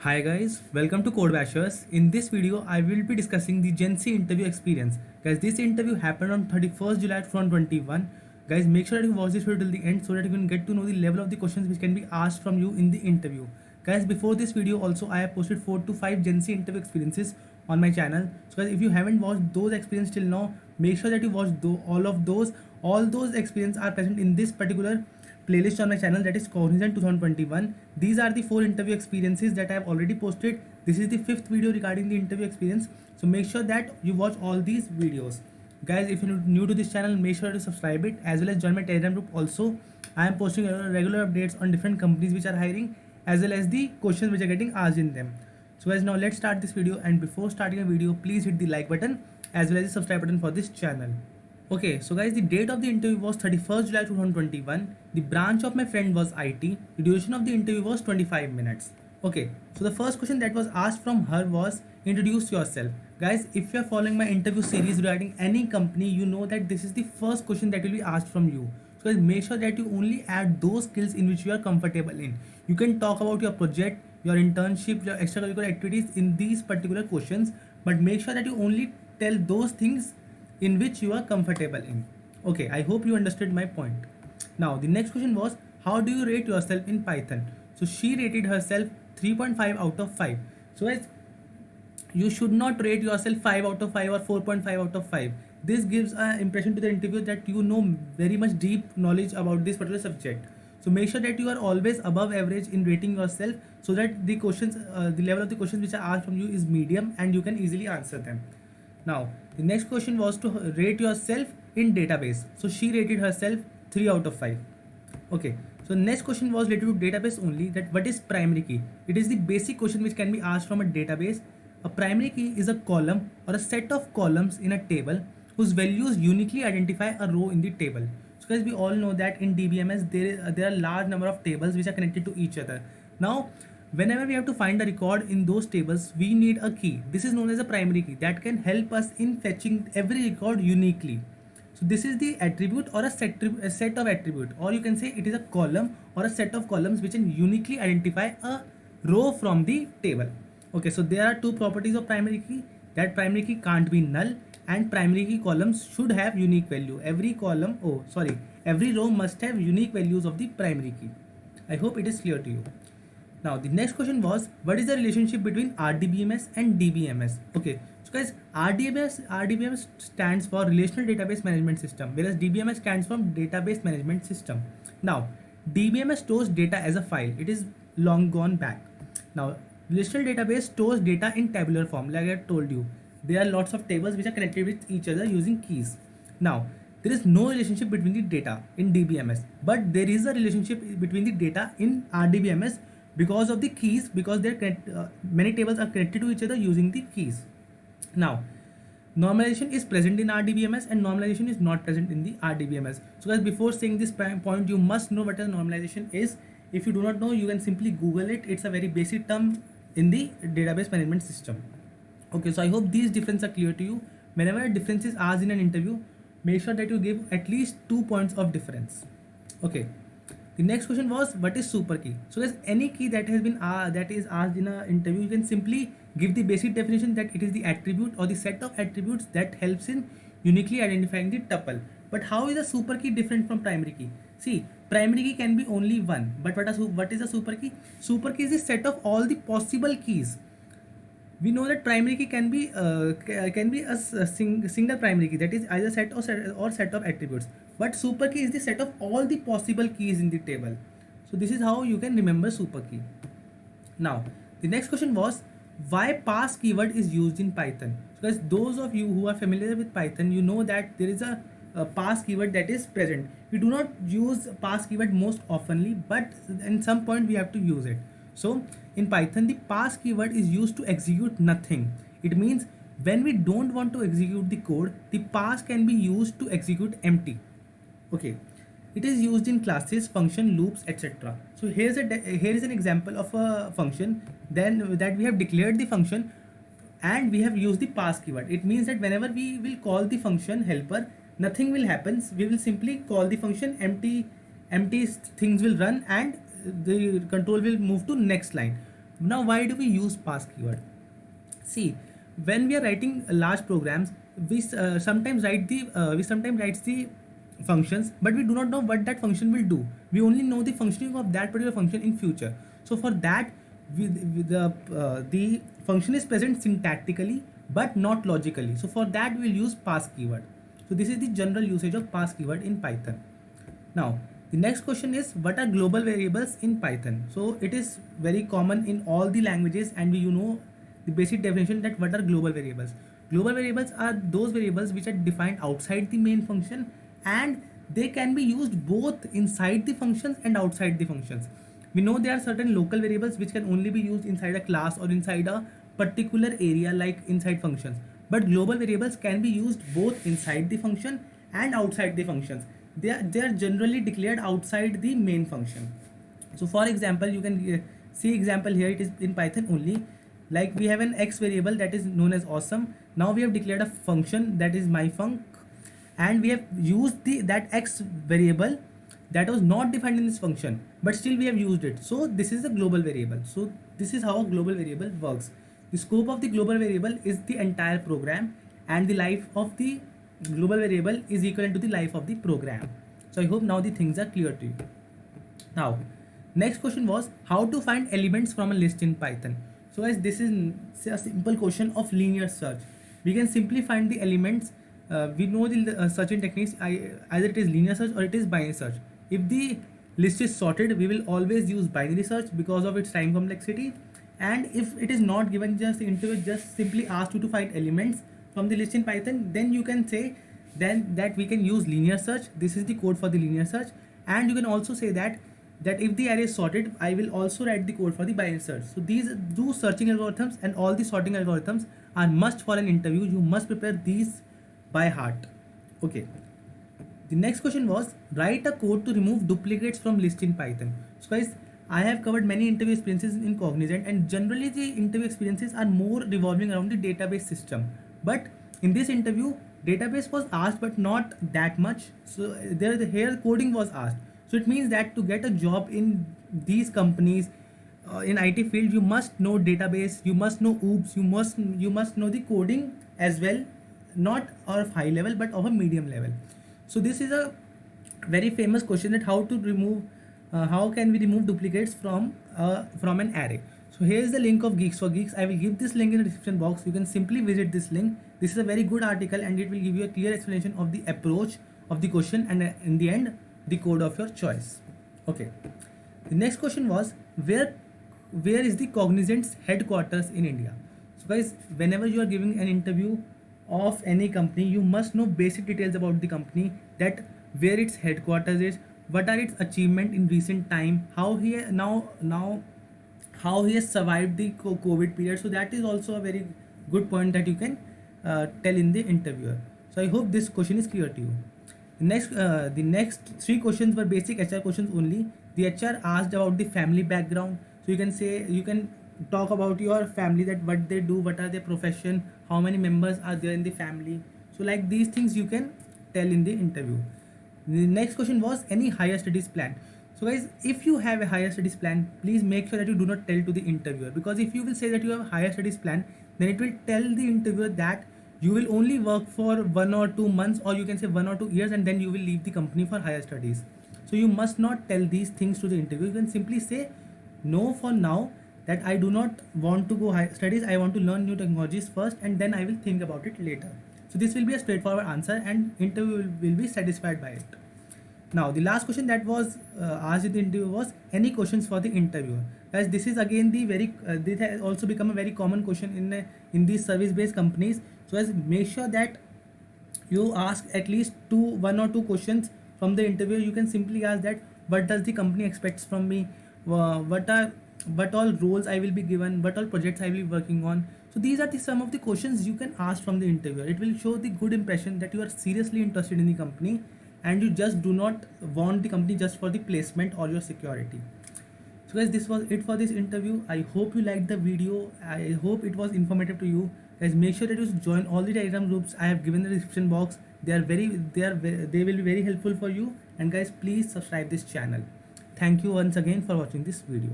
Hi guys, welcome to Code Bashers. In this video, I will be discussing the Gen Z interview experience. Guys, this interview happened on 31st July 2021. Guys, make sure that you watch this video till the end so that you can get to know the level of the questions which can be asked from you in the interview. Guys, before this video also I have posted 4 to 5 Gen Z interview experiences on my channel. So guys, if you haven't watched those experiences till now, make sure that you watch all of those. All those experiences are present in this particular playlist on my channel, that is Cognizant 2021. These are the 4 interview experiences that I have already posted. This is the 5th video regarding the interview experience. So make sure that you watch all these videos. Guys, if you're new to this channel, make sure to subscribe it as well as join my Telegram group also. I am posting regular updates on different companies which are hiring as well as the questions which are getting asked in them. So guys, now let's start this video, and before starting a video, please hit the like button as well as the subscribe button for this channel. Okay, so guys, the date of the interview was 31st July 2021. The branch of my friend was IT. The duration of the interview was 25 minutes. Okay, so the first question that was asked from her was introduce yourself. Guys, if you are following my interview series regarding any company, you know that this is the first question that will be asked from you. So guys, make sure that you only add those skills in which you are comfortable in. You can talk about your project, your internship, your extracurricular activities in these particular questions, but make sure that you only tell those things in which you are comfortable in. Okay, I hope you understood my point. Now the next question was, how do you rate yourself in Python? So she rated herself 3.5 out of 5. So as you should not rate yourself 5 out of 5 or 4.5 out of 5. This gives an impression to the interviewer that you know very much deep knowledge about this particular subject. So make sure that you are always above average in rating yourself so that the questions, the level of the questions which are asked from you is medium and you can easily answer them. Now, the next question was to rate yourself in database. So she rated herself 3 out of 5. Okay. So next question was related to database only, that what is primary key? It is the basic question which can be asked from a database. A primary key is a column or a set of columns in a table whose values uniquely identify a row in the table. So guys, we all know that in DBMS there are large number of tables which are connected to each other. Now, whenever we have to find a record in those tables, we need a key. This is known as a primary key that can help us in fetching every record uniquely. So this is the attribute or a set of attribute, or you can say it is a column or a set of columns which can uniquely identify a row from the table. Okay, so there are two properties of primary key, that primary key can't be null and primary key columns should have unique value. Every row must have unique values of the primary key. I hope it is clear to you. Now the next question was, what is the relationship between RDBMS and DBMS? Okay, so guys, RDBMS stands for Relational Database Management System, whereas DBMS stands for Database Management System. Now DBMS stores data as a file. It is long gone back. Now relational database stores data in tabular form. Like I told you, there are lots of tables which are connected with each other using keys. Now there is no relationship between the data in DBMS, but there is a relationship between the data in RDBMS because of the keys, because many tables are connected to each other using the keys. Now normalization is present in RDBMS and normalization is not present in the RDBMS. So guys, before saying this point, you must know what a normalization is. If you do not know, you can simply Google it. It's a very basic term in the database management system. Okay, so I hope these differences are clear to you. Whenever a difference is asked in an interview, make sure that you give at least 2 points of difference. Okay, the next question was, what is super key? So guys, any key that has been that is asked in an interview, you can simply give the basic definition that it is the attribute or the set of attributes that helps in uniquely identifying the tuple. But how is a super key different from primary key? See, primary key can be only one, but what is a super key? Super key is the set of all the possible keys. We know that primary key can be single primary key, that is either set of attributes, but super key is the set of all the possible keys in the table. So this is how you can remember super key. Now the next question was, why pass keyword is used in Python? So guys, those of you who are familiar with Python, you know that there is a pass keyword that is present. We do not use pass keyword most oftenly, but in some point we have to use it. So in Python, the pass keyword is used to execute nothing. It means when we don't want to execute the code, the pass can be used to execute empty. Okay, it is used in classes, function, loops, etc. So here is an example of a function then that we have declared the function and we have used the pass keyword. It means that whenever we will call the function helper, nothing will happen. We will simply call the function, empty things will run and the control will move to next line. Now, why do we use pass keyword? See, when we are writing large programs, we sometimes write the functions, but we do not know what that function will do. We only know the functioning of that particular function in future. So for that, the function is present syntactically but not logically. So for that, we will use pass keyword. So this is the general usage of pass keyword in Python. Now, the next question is, what are global variables in Python? So it is very common in all the languages, and you know the basic definition that what are global variables. Global variables are those variables which are defined outside the main function, and they can be used both inside the functions and outside the functions. We know there are certain local variables which can only be used inside a class or inside a particular area, like inside functions. But global variables can be used both inside the function and outside the functions. They are generally declared outside the main function. So for example, you can see example here, it is in Python only. Like we have an x variable that is known as awesome. Now we have declared a function that is myfunc, and we have used that x variable that was not defined in this function, but still we have used it. So this is a global variable. So this is how a global variable works. The scope of the global variable is the entire program, and the life of the global variable is equivalent to the life of the program. So I hope now the things are clear to you. Now, next question was how to find elements from a list in Python. So guys, this is a simple question of linear search. We can simply find the elements. We know the searching techniques. Either it is linear search or it is binary search. If the list is sorted, we will always use binary search because of its time complexity. And if it is not given, just into it, just simply asked you to find elements from the list in Python, then you can say then that we can use linear search. This is the code for the linear search. And you can also say that if the array is sorted, I will also write the code for the binary search. So these two searching algorithms and all the sorting algorithms are must for an interview. You must prepare these by heart. Okay. The next question was write a code to remove duplicates from list in Python. So guys, I have covered many interview experiences in Cognizant, and generally the interview experiences are more revolving around the database system. But in this interview, database was asked, but not that much. So here coding was asked. So it means that to get a job in these companies in IT field, you must know database, you must know OOPS, you must know the coding as well, not of high level but of a medium level. So this is a very famous question, that how can we remove duplicates from an array. So here is the link of Geeks for Geeks. I will give this link in the description box. You can simply visit this link. This is a very good article, and it will give you a clear explanation of the approach of the question, and in the end the code of your choice. Okay. The next question was where is the Cognizant's headquarters in India? So guys, whenever you are giving an interview of any company, you must know basic details about the company, that where its headquarters is, what are its achievement in recent time, how he has survived the COVID period. So that is also a very good point that you can tell in the interviewer. So I hope this question is clear to you. The next three questions were basic HR questions only. The HR asked about the family background. So you can talk about your family, that what they do, what are their profession, how many members are there in the family. So like these things you can tell in the interview. The next question was any higher studies plan. So guys, if you have a higher studies plan, please make sure that you do not tell to the interviewer, because if you will say that you have a higher studies plan, then it will tell the interviewer that you will only work for 1 or 2 months, or you can say 1 or 2 years, and then you will leave the company for higher studies. So you must not tell these things to the interviewer. You can simply say no for now, that I do not want to go higher studies, I want to learn new technologies first, and then I will think about it later. So this will be a straightforward answer, and interviewer will be satisfied by it. Now the last question that was asked in the interview was any questions for the interviewer. As this is again the this has also become a very common question in these service based companies. So as make sure that you ask at least one or two questions from the interviewer. You can simply ask that what does the company expects from me, what all roles I will be given, what all projects I will be working on. So these are some of the questions you can ask from the interviewer. It will show the good impression that you are seriously interested in the company, and you just do not want the company just for the placement or your security. So guys, this was it for this interview. I hope you liked the video. I hope it was informative to you. Guys, make sure that you join all the Telegram groups I have given in the description box. They will be very helpful for you. And guys, please subscribe this channel. Thank you once again for watching this video.